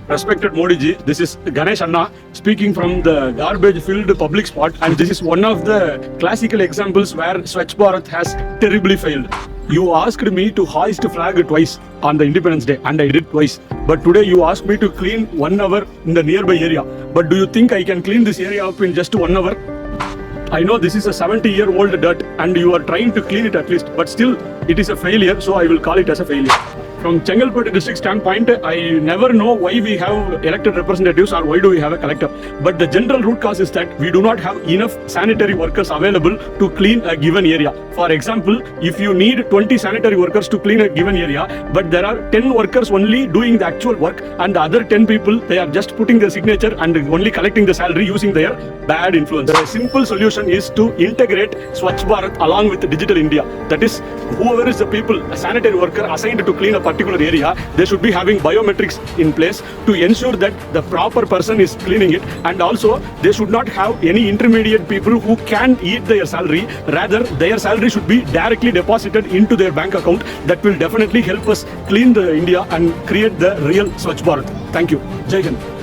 Respected Modi ji, this is Ganesh Anna speaking from the garbage-filled public spot, and this is one of the classical examples where Swachh Bharath has terribly failed. You asked me to hoist flag twice on the Independence Day, and I did twice. But today you asked me to clean 1 hour in the nearby area. But do you think I can clean this area up in just 1 hour? I know this is a 70-year-old dirt and you are trying to clean it at least, but still it is a failure, so I will call it as a failure. From Chengalpattu district standpoint, I never know why we have elected representatives or why do we have a collector. But the general root cause is that we do not have enough sanitary workers available to clean a given area. For example, if you need 20 sanitary workers to clean a given area, but there are 10 workers only doing the actual work and the other 10 people, they are just putting the signature and only collecting the salary using their bad influence. The simple solution is to integrate Swachh Bharat along with Digital India. That is, whoever is the people, a sanitary worker assigned to clean a particular area, they should be having biometrics in place to ensure that the proper person is cleaning it, and also they should not have any intermediate people who can eat their salary. Rather, their salary should be directly deposited into their bank account. That will definitely help us clean the India and create the real Swachh Bharat. Thank you. Jai Hind.